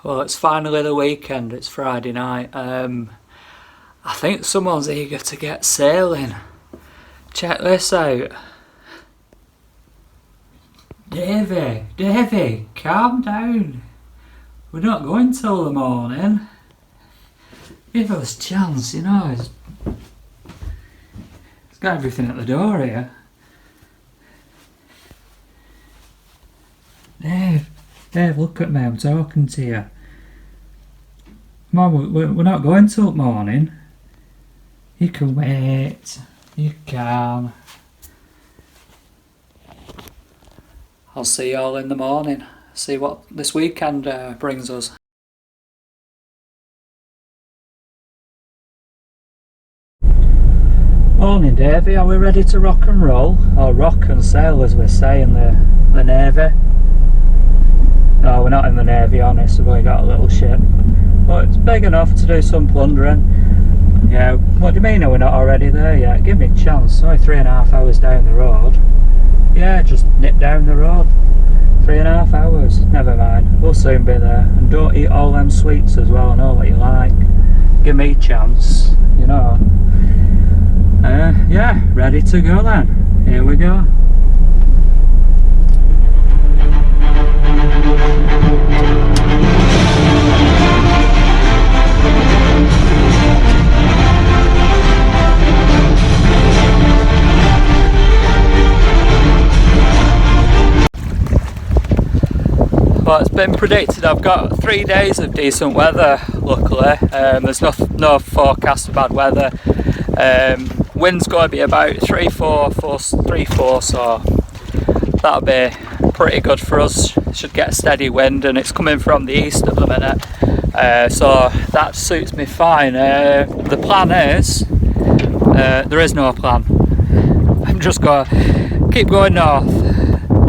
Well, it's finally the weekend, it's Friday night. I think someone's eager to get sailing. Check this out. Davey, calm down. We're not going till the morning. Give us a chance, you know. It's got everything at the door here. Dave, look at me, I'm talking to you. Come on, we're not going till the morning. You can wait. You can. I'll see you all in the morning. See what this weekend brings us. Morning, Davey. Are we ready to rock and roll? Or rock and sail, as we say in the Navy. No, we're not in the Navy, honest. We've only got a little ship. But it's big enough to do some plundering. Yeah, what do you mean we're not already there yet? Give me a chance. It's only 3.5 hours down the road. Yeah, just nip down the road. 3.5 hours. Never mind. We'll soon be there. And don't eat all them sweets as well. I know what you like. Give me a chance, you know. Yeah, ready to go then. Here we go. Well, it's been predicted I've got 3 days of decent weather, luckily. There's no forecast of bad weather. Wind's going to be about 3-4, so that'll be pretty good for us. Should get a steady wind, and it's coming from the east at the minute, so that suits me fine. The plan is, there is no plan. I'm just going to keep going north.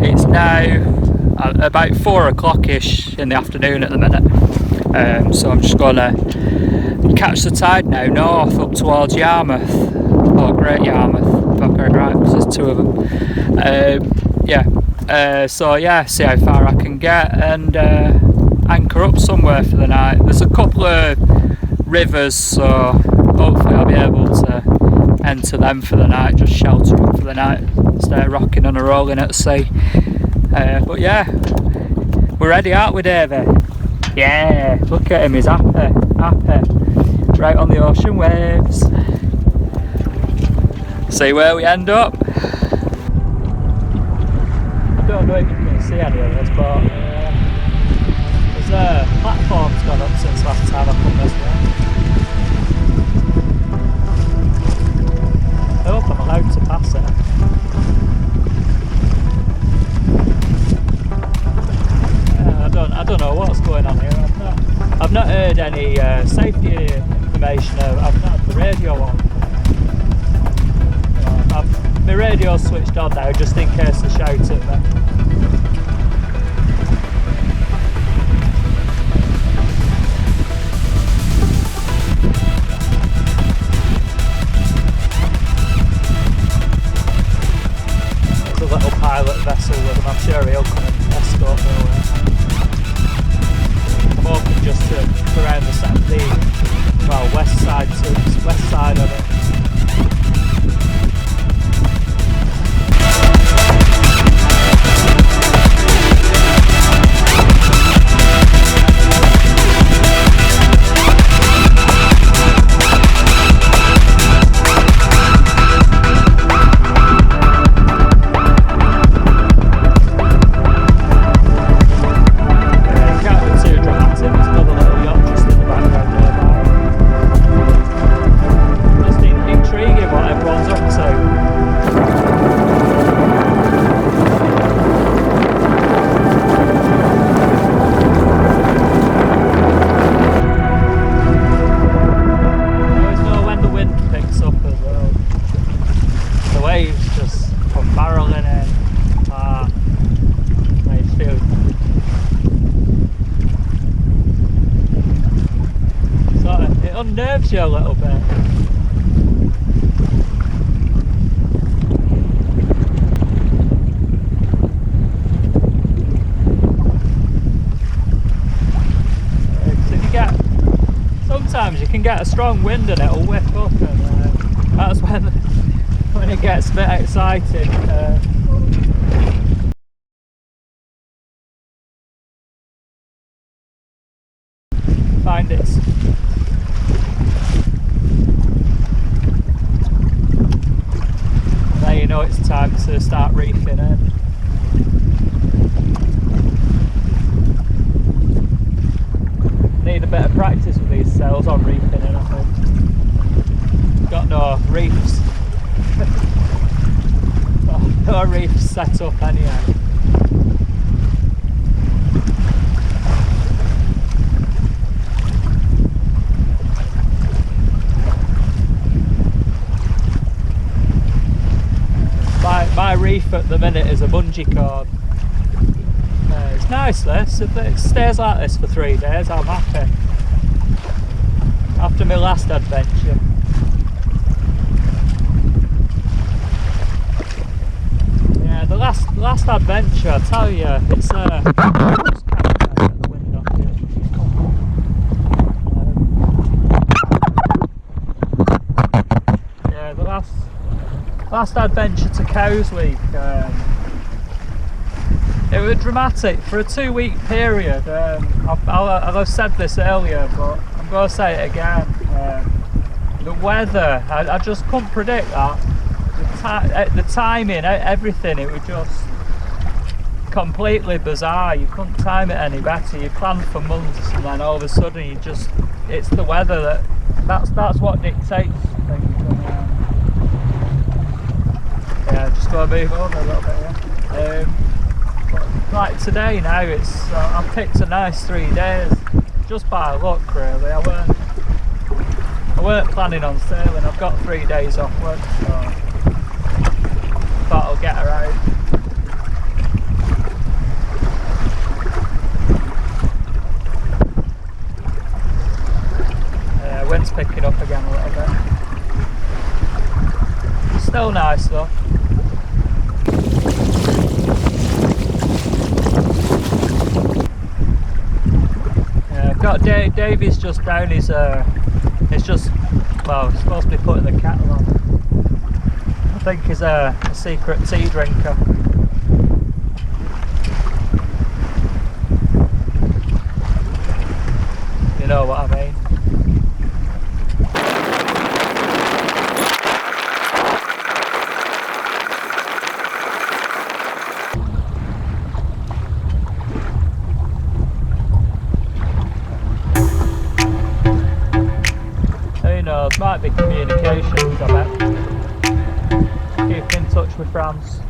It's now about 4 o'clock-ish in the afternoon at the minute, so I'm just going to catch the tide now north up towards Yarmouth, or Great Yarmouth, if I've got it right, because there's 2 of them. So yeah, see how far I can get and anchor up somewhere for the night. There's a couple of rivers, so hopefully I'll be able to enter them for the night, just shelter up for the night, instead of rocking and rolling at sea. But yeah, we're ready, aren't we, Davey? Yeah, look at him, he's happy, right on the ocean waves. See where we end up. I don't know if you can see any of this, but there's a platform's gone up since last time I come this way. I hope I'm allowed to pass it. I don't know what's going on here. I've not heard any safety information. I've not had the radio on. My radio's switched on now just in case they shout at me. There's a little pilot vessel with him. I'm sure he'll come and escort me away. I'm hoping just to around the west side of it. Unnerves you a little bit. can get a strong wind and it'll whip up, and that's when it gets a bit exciting. Find it. Now you know it's time to start reefing in. Need a bit of practice with these sails on reefing in, I think. Got no reefs. No reefs set up anyhow. My reef at the minute is a bungee cord. It's nice this, if it stays like this for 3 days I'm happy. After my last adventure. Yeah, the last adventure, I tell you, it's yeah, the last adventure to Cowsweek, it was dramatic for a 2-week period. I've said this earlier, but I'm going to say it again. The weather, I just couldn't predict that. The timing, everything, it was just completely bizarre. You couldn't time it any better. You planned for months, and then all of a sudden it's the weather that's what dictates things. Yeah, just got to move on a little bit, yeah. Like today now, I've picked a nice 3 days, just by luck really. I weren't planning on sailing. I've got 3 days off work, so I thought I'll get her out. Yeah, wind's picking up again a little bit. Still nice though. Got Davey's just down his it's supposed to be putting the kettle on. I think he's a secret tea drinker. You know what I mean. Might be communications, I bet. Keep in touch with France.